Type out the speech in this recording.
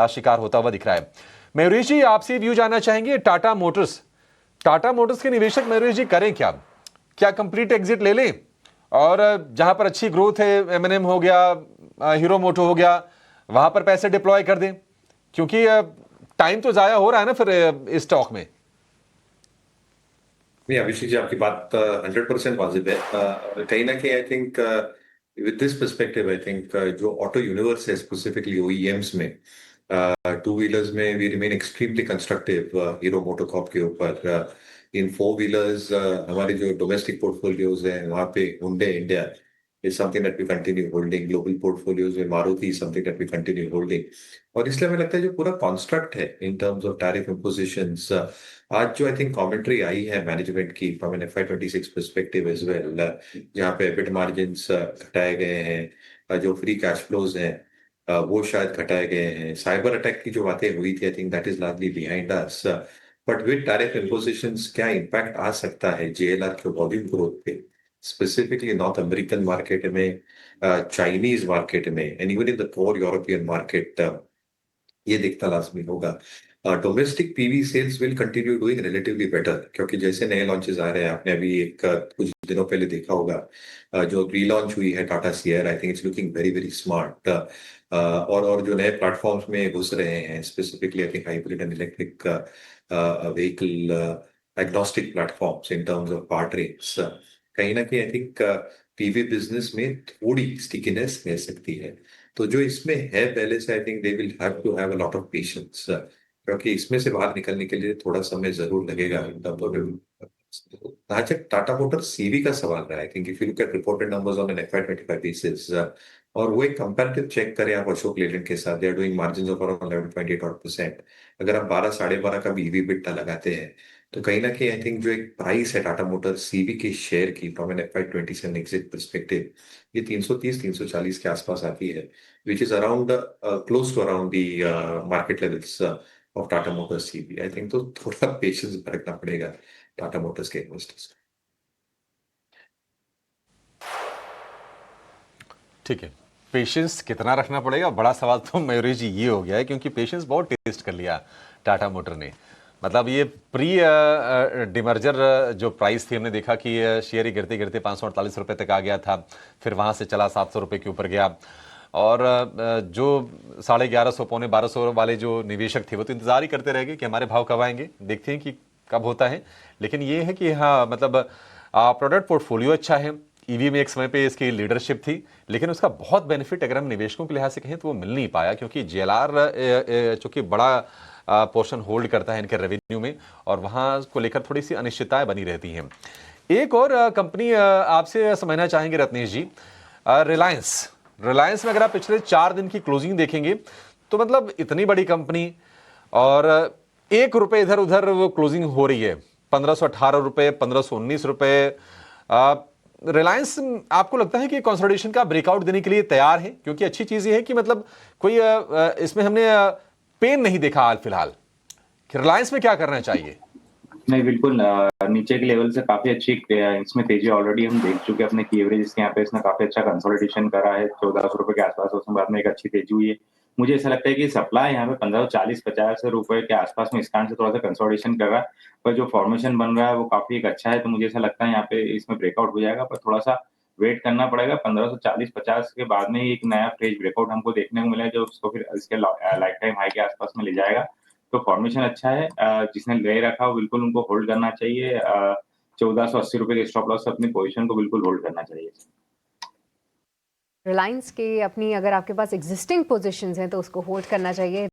शिकार होता हुआ दिख रहा है। मयूरेश जी, आपसे व्यू जानना चाहेंगे टाटा मोटर्स के निवेशक मयूरेश जी करें क्या? क्या कंप्लीट एग्जिट ले लें और जहां पर अच्छी ग्रोथ है, एमएनएम हो गया, हीरो मोटो हो गया, वहां पर पैसे डिप्लॉय कर दें? क्योंकि टाइम तो जाया हो रहा है ना फिर इस स्टॉक में। नहीं, अभिषेक जी, आपकी बात 100% वाजिब है। कहीं ना कहीं I think with this perspective, I think जो ऑटो यूनिवर्स है स्पेसिफिकली ओईएम्स में, टू व्हीलर्स में we remain extremely constructive Hero MotoCorp के ऊपर। इन फोर व्हीलर्स हमारे जो डोमेस्टिक पोर्टफोलियोज हैं वहाँ पे Hyundai India is something that we continue holding. Global portfolios में Maruti is something that we continue holding. और इसलिए हमें लगता है जो पूरा कॉन्स्ट्रक्ट है in terms of tariff impositions, आज जो आई थिंक कमेंट्री आई है मैनेजमेंट की from an FY26 perspective as well, जहाँ पे एबिट मार्जिन्स घटाए गए हैं, जो फ्री कैश फ्लोज हैं वो शायद घटाए गए हैं। साइबर अटैक की जो बातें हुई थी, I think that is largely behind us. But with tariff impositions क्या इम्पैक्ट आ सकता है जेएलआर के वॉल्यूम ग्रोथ पे, स्पेसिफिकली नॉर्थ अमेरिकन मार्केट में, चाइनीज मार्केट में, and even in the core European market, ये दिखता लाजमी होगा। Domestic PV sales will continue doing relatively better, क्योंकि जैसे नए लॉन्चेस आ रहे हैं, आपने अभी एक कुछ दिनों पहले देखा होगा जो रीलॉन्च हुई है Tata Sierra, I think it's looking very very smart. और जो नए प्लेटफॉर्म्स में घुस रहे हैं, specifically I think hybrid and electric vehicle agnostic platforms in terms of power trains, कहीं ना कहीं आई थिंक पीवी बिजनेस में थोड़ी स्टिकीनेस रह सकती है। तो जो इसमें है पहले से, I think they will have to have a lot of patience, क्योंकि इसमें से बाहर निकलने के लिए थोड़ा समय जरूर लगेगा। जहाँ तक टाटा मोटर सीवी का सवाल रहा है, I think if you look at reported numbers on an FY25 basis, और वो एक कंपैरेटिव चेक करें आप अशोक लेलैंड के साथ, they are doing margins of around 11.8%। अगर आप 12 12.5 का भी ईवी बिट्टा लगाते हैं, तो कहीं ना कहीं आई थिंक जो एक प्राइस है टाटा मोटर सीवी के शेयर की from an FY27 exit perspective, ये 330 340 के आसपास आती है, which is around close to around the market levels of Tata Motors CV. I think तो थोड़ा पेशेंस बरतना पड़ेगा टाटा मोटर्स के इन्वेस्टर्स। ठीक है, पेशेंस कितना रखना पड़ेगा, बड़ा सवाल तो मयूरी जी ये हो गया है, क्योंकि पेशेंस बहुत टेस्ट कर लिया टाटा मोटर ने। मतलब ये प्री डिमर्जर जो प्राइस थी, हमने देखा कि शेयर ही गिरते गिरते 548 रुपये तक आ गया था, फिर वहाँ से चला 700 रुपये के ऊपर गया, और जो 1150 1200 वाले जो निवेशक थे वो तो इंतजार ही करते रह गए कि हमारे भाव कब आएंगे, देखते हैं कि कब होता है। लेकिन ये है कि हाँ, मतलब प्रोडक्ट पोर्टफोलियो अच्छा है, ईवी में एक समय पे इसकी लीडरशिप थी, लेकिन उसका बहुत बेनिफिट अगर हम निवेशकों के लिहाज से कहें तो वो मिल नहीं पाया, क्योंकि जेएलआर चूंकि बड़ा पोर्शन होल्ड करता है इनके रेवेन्यू में, और वहां को लेकर थोड़ी सी अनिश्चितताएं बनी रहती हैं। एक और कंपनी आपसे समझना चाहेंगे रत्नेश जी, रिलायंस में अगर आप पिछले 4 दिन की क्लोजिंग देखेंगे तो मतलब इतनी बड़ी कंपनी, और 1 रुपए इधर उधर वो क्लोजिंग हो रही है, 1518 रुपए, 1519 रुपए। रिलायंस आपको लगता है कि कंसोलिडेशन का ब्रेकआउट देने के लिए तैयार है? क्योंकि अच्छी चीज ये है कि मतलब कोई इसमें हमने पेन नहीं देखा हाल फिलहाल, कि रिलायंस में क्या करना चाहिए। नहीं, बिल्कुल नीचे के लेवल से काफी अच्छी इसमें तेजी ऑलरेडी हम देख चुके हैं अपने की एवरेज के यहाँ पे। इसने काफी अच्छा कंसोलिडेशन करा है 1400 रुपए के आसपास, उसके बाद में एक अच्छी तेजी हुई है। मुझे ऐसा लगता है कि सप्लाई यहाँ पे 1540-50 रुपए के आसपास में स्टैंड से थोड़ा सा कंसोलिडेशन कर रहा है, पर जो फॉर्मेशन बन रहा है वो काफी एक अच्छा है। तो मुझे ऐसा लगता है यहाँ पे इसमें ब्रेकआउट हो जाएगा, पर थोड़ा सा वेट करना पड़ेगा। 1540-50 के बाद में एक नया फ्रेश ब्रेकआउट हमको देखने को मिला है, जो उसको फिर इसके लाइफ टाइम हाई के आसपास में ले जाएगा। तो फॉर्मेशन अच्छा है, जिसने ले रखा हो बिल्कुल उनको होल्ड करना चाहिए। 1480 रुपए के स्टॉप लॉस से अपनी पोजीशन को बिल्कुल होल्ड करना चाहिए। रिलायंस के अपनी अगर आपके पास एग्जिस्टिंग पोजीशंस हैं तो उसको होल्ड करना चाहिए।